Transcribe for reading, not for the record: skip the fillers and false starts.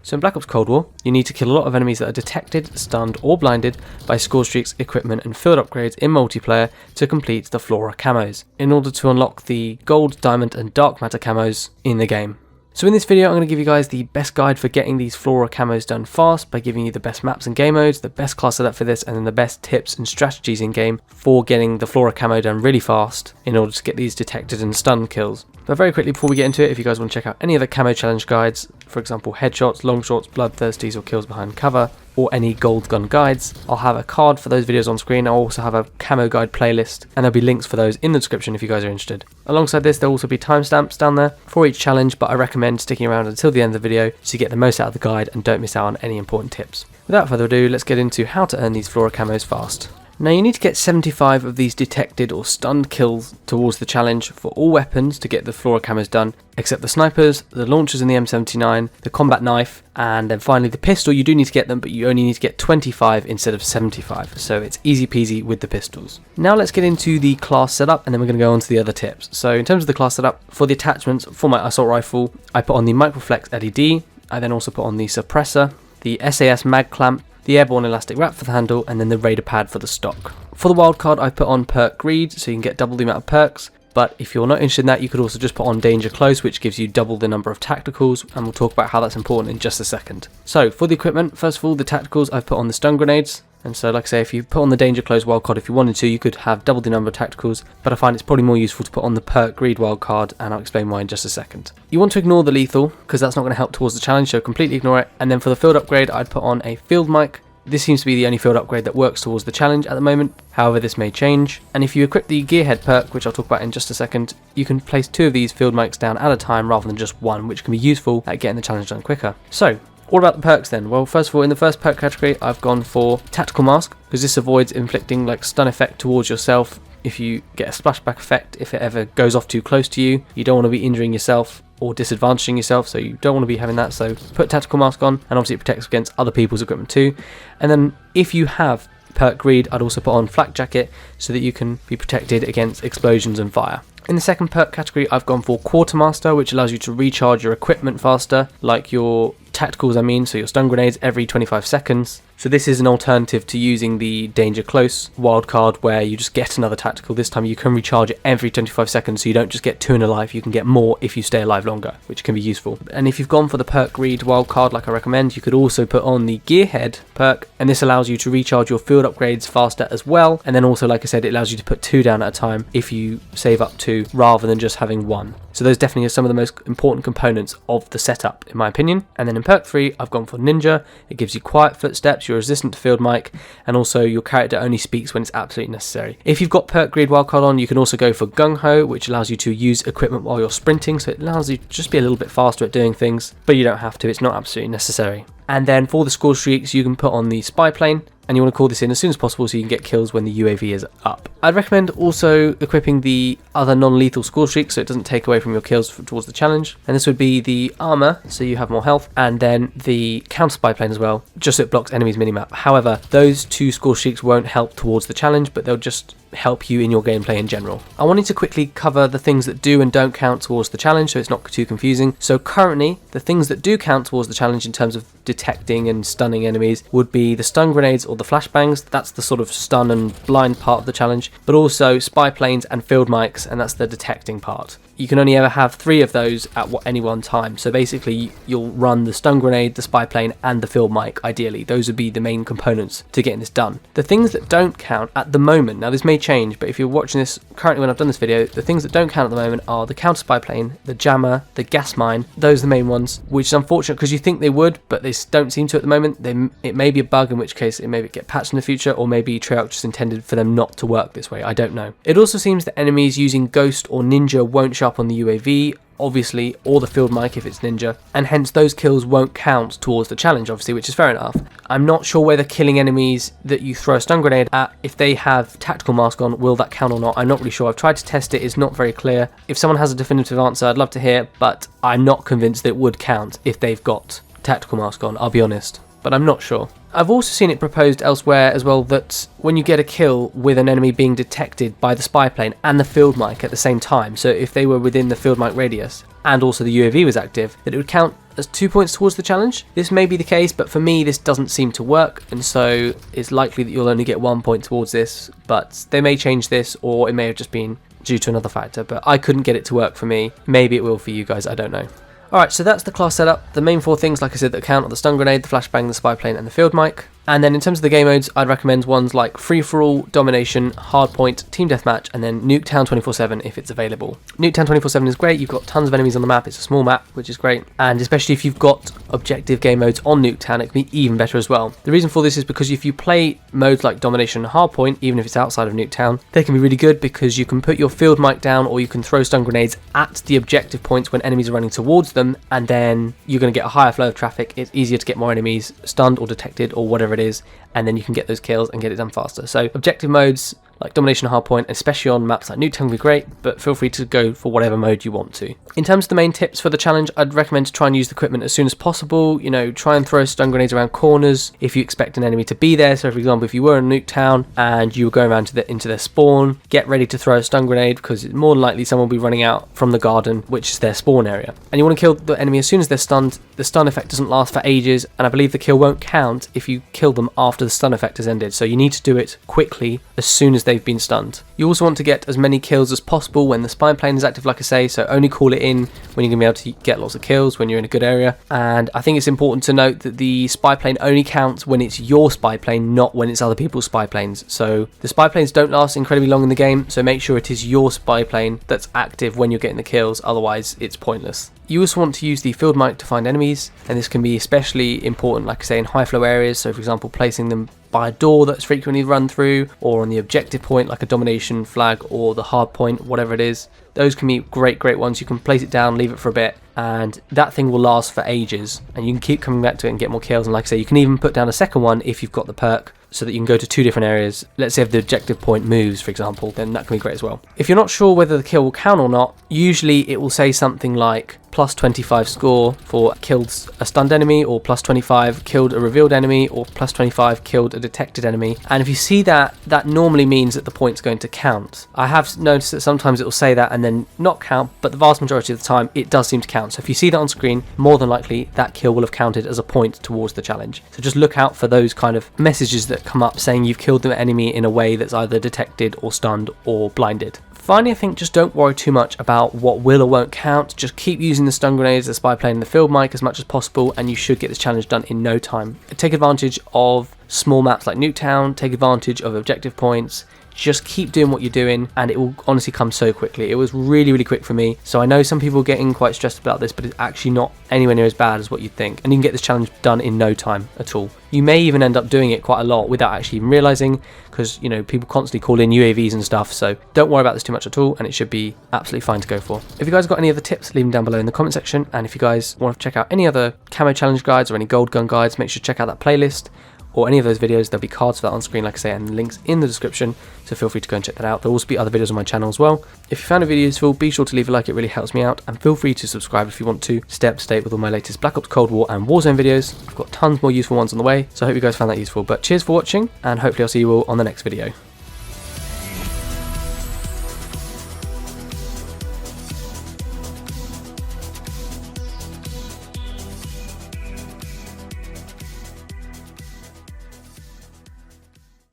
So in Black Ops Cold War, you need to kill a lot of enemies that are detected, stunned or blinded by score streaks, equipment and field upgrades in multiplayer to complete the Flora camos, in order to unlock the gold, diamond and dark matter camos in the game. So in this video I'm going to give you guys the best guide for getting these Flora camos done fast by giving you the best maps and game modes, the best class setup for this, and then the best tips and strategies in game for getting the Flora camo done really fast in order to get these detected and stunned kills. But very quickly before we get into it, if you guys want to check out any other camo challenge guides, for example headshots, long shots, bloodthirsties or kills behind cover, or any gold gun guides, I'll have a card for those videos on screen. I'll also have a camo guide playlist and there'll be links for those in the description if you guys are interested. Alongside this there'll also be timestamps down there for each challenge, but I recommend sticking around until the end of the video so you get the most out of the guide and don't miss out on any important tips. Without further ado, let's get into how to earn these Flora camos fast. Now you need to get 75 of these detected or stunned kills towards the challenge for all weapons to get the Flora camos done, except the snipers, the launchers in the M79, the combat knife, and then finally the pistol. You do need to get them, but you only need to get 25 instead of 75, so it's easy peasy with the pistols. Now let's get into the class setup and then we're going to go on to the other tips. So in terms of the class setup, for the attachments for my assault rifle, I put on the Microflex LED, I then also put on the suppressor, the SAS mag clamp, the airborne elastic wrap for the handle, and then the radar pad for the stock. For the wildcard I put on perk greed, so you can get double the amount of perks, but if you're not interested in that you could also just put on danger close, which gives you double the number of tacticals, and we'll talk about how that's important in just a second. So for the equipment, first of all the tacticals, I've put on the stun grenades, and so like I say, if you put on the danger close wildcard if you wanted to, you could have double the number of tacticals, but I find it's probably more useful to put on the perk greed wildcard, and I'll explain why in just a second. You want to ignore the lethal, because that's not going to help towards the challenge, so completely ignore it. And then for the field upgrade I'd put on a field mic. This seems to be the only field upgrade that works towards the challenge at the moment, however this may change. And if you equip the gearhead perk, which I'll talk about in just a second, you can place 2 of these field mics down at a time rather than just 1, which can be useful at getting the challenge done quicker. So, what about the perks then? Well, first of all, in the first perk category I've gone for Tactical Mask, because this avoids inflicting like stun effect towards yourself if you get a splashback effect if it ever goes off too close to you. You don't want to be injuring yourself or disadvantaging yourself, so you don't want to be having that, so put Tactical Mask on, and obviously it protects against other people's equipment too. And then if you have perk greed, I'd also put on Flak Jacket so that you can be protected against explosions and fire. In the second perk category I've gone for Quartermaster, which allows you to recharge your equipment faster, like your tacticals so your stun grenades every 25 seconds. So this is an alternative to using the danger close wildcard where you just get another tactical. This time you can recharge it every 25 seconds, so you don't just get 2 in a life, you can get more if you stay alive longer, which can be useful. And if you've gone for the perk greed wildcard like I recommend, you could also put on the gearhead perk, and this allows you to recharge your field upgrades faster as well. And then also, like I said, it allows you to put 2 down at a time if you save up 2 rather than just having 1. So those definitely are some of the most important components of the setup in my opinion. And then in perk 3 I've gone for Ninja. It gives you quiet footsteps, you're resistant to field mic, and also your character only speaks when it's absolutely necessary. If you've got perk greed wildcard on, you can also go for Gung Ho, which allows you to use equipment while you're sprinting, so it allows you to just be a little bit faster at doing things, but you don't have to, it's not absolutely necessary. And then for the score streaks you can put on the spy plane, and you want to call this in as soon as possible so you can get kills when the UAV is up. I'd recommend also equipping the other non-lethal score streaks so it doesn't take away from your kills towards the challenge. And this would be the armor, so you have more health, and then the counter spy plane as well, just so it blocks enemies minimap. However, those 2 score streaks won't help towards the challenge, but they'll just help you in your gameplay in general. I wanted to quickly cover the things that do and don't count towards the challenge so it's not too confusing. So currently the things that do count towards the challenge in terms of detecting and stunning enemies would be the stun grenades or the flashbangs. That's the sort of stun and blind part of the challenge, but also spy planes and field mics, and that's the detecting part. You can only ever have 3 of those at any one time, so basically you'll run the stun grenade, the spy plane and the field mic ideally. Those would be the main components to getting this done. The things that don't count at the moment, now this may change, but if you're watching this currently when I've done this video, the things that don't count at the moment are the counter spy plane, the jammer, the gas mine. Those are the main ones, which is unfortunate because you think they would, but they don't seem to at the moment. It may be a bug, in which case it may get patched in the future, or maybe Treyarch just intended for them not to work this way, I don't know. It also seems that enemies using Ghost or Ninja won't show up on the UAV, obviously, or the field mic if it's Ninja, and hence those kills won't count towards the challenge, obviously, which is fair enough. I'm not sure whether killing enemies that you throw a stun grenade at, if they have Tactical Mask on, will that count or not? I'm not really sure. I've tried to test it, it's not very clear. If someone has a definitive answer, I'd love to hear, but I'm not convinced that it would count if they've got Tactical Mask on, I'll be honest, but I'm not sure. I've also seen it proposed elsewhere as well that when you get a kill with an enemy being detected by the spy plane and the field mic at the same time, so if they were within the field mic radius and also the UAV was active, that it would count as 2 points towards the challenge. This may be the case, but for me this doesn't seem to work, and so it's likely that you'll only get 1 point towards this, but they may change this, or it may have just been due to another factor, but I couldn't get it to work for me. Maybe it will for you guys, I don't know. Alright, so that's the class setup. The main 4 things, like I said, that count are the stun grenade, the flashbang, the spy plane, and the field mic. And then in terms of the game modes, I'd recommend ones like free-for-all, domination, hardpoint, team deathmatch, and then Nuketown 24/7 if it's available. Nuketown 24/7 is great. You've got tons of enemies on the map. It's a small map, which is great. And especially if you've got objective game modes on Nuketown, it can be even better as well. The reason for this is because if you play modes like domination and hardpoint, even if it's outside of Nuketown, they can be really good because you can put your field mic down, or you can throw stun grenades at the objective points when enemies are running towards them, and then you're going to get a higher flow of traffic. It's easier to get more enemies stunned or detected or whatever it is, and then you can get those kills and get it done faster. So objective modes like domination, hardpoint, especially on maps like Nuketown, would be great, but feel free to go for whatever mode you want to. In terms of the main tips for the challenge, I'd recommend to try and use the equipment as soon as possible. You know, try and throw stun grenades around corners if you expect an enemy to be there. So for example, if you were in Nuketown and you were going around into their spawn, get ready to throw a stun grenade, because it's more than likely someone will be running out from the garden, which is their spawn area. And you want to kill the enemy as soon as they're stunned. The stun effect doesn't last for ages, and I believe the kill won't count if you kill them after the stun effect has ended. So you need to do it quickly as soon as they've been stunned. You also want to get as many kills as possible when the spy plane is active, like I say, so only call it in when you're going to be able to get lots of kills, when you're in a good area. And I think it's important to note that the spy plane only counts when it's your spy plane, not when it's other people's spy planes. So the spy planes don't last incredibly long in the game, so make sure it is your spy plane that's active when you're getting the kills, otherwise it's pointless. You also want to use the field mic to find enemies, and this can be especially important, like I say, in high flow areas. So for example, placing them by a door that's frequently run through, or on the objective point like a domination flag or the hard point, whatever it is. Those can be great ones. You can place it down, leave it for a bit, and that thing will last for ages, and you can keep coming back to it and get more kills. And like I say, you can even put down a second one if you've got the perk, so that you can go to 2 different areas. Let's say if the objective point moves, for example, then that can be great as well. If you're not sure whether the kill will count or not, usually it will say something like plus 25 score for killed a stunned enemy, or plus 25 killed a revealed enemy, or plus 25 killed a detected enemy. And if you see that, that normally means that the point's going to count. I have noticed that sometimes it will say that and then not count, but the vast majority of the time it does seem to count. So if you see that on screen, more than likely that kill will have counted as a point towards the challenge. So just look out for those kind of messages that come up saying you've killed the enemy in a way that's either detected or stunned or blinded. Finally, I think just don't worry too much about what will or won't count. Just keep using the stun grenades, the spy plane, and the field mic as much as possible, and you should get this challenge done in no time. Take advantage of small maps like Nuketown, take advantage of objective points. Just keep doing what you're doing, and it will honestly come so quickly. It was really quick for me, so I know some people are getting quite stressed about this, but it's actually not anywhere near as bad as what you'd think, and you can get this challenge done in no time at all. You may even end up doing it quite a lot without actually even realizing, because you know people constantly call in UAVs and stuff, so don't worry about this too much at all, and it should be absolutely fine to go for. If you guys got any other tips, leave them down below in the comment section, and if you guys want to check out any other camo challenge guides or any gold gun guides, make sure to check out that playlist or any of those videos. There'll be cards for that on screen, like I say, and links in the description, so feel free to go and check that out. There'll also be other videos on my channel as well. If you found a video useful, be sure to leave a like, it really helps me out, and feel free to subscribe if you want to stay up to date with all my latest Black Ops Cold War and Warzone videos. I've got tons more useful ones on the way, so I hope you guys found that useful. But cheers for watching, and hopefully I'll see you all on the next video.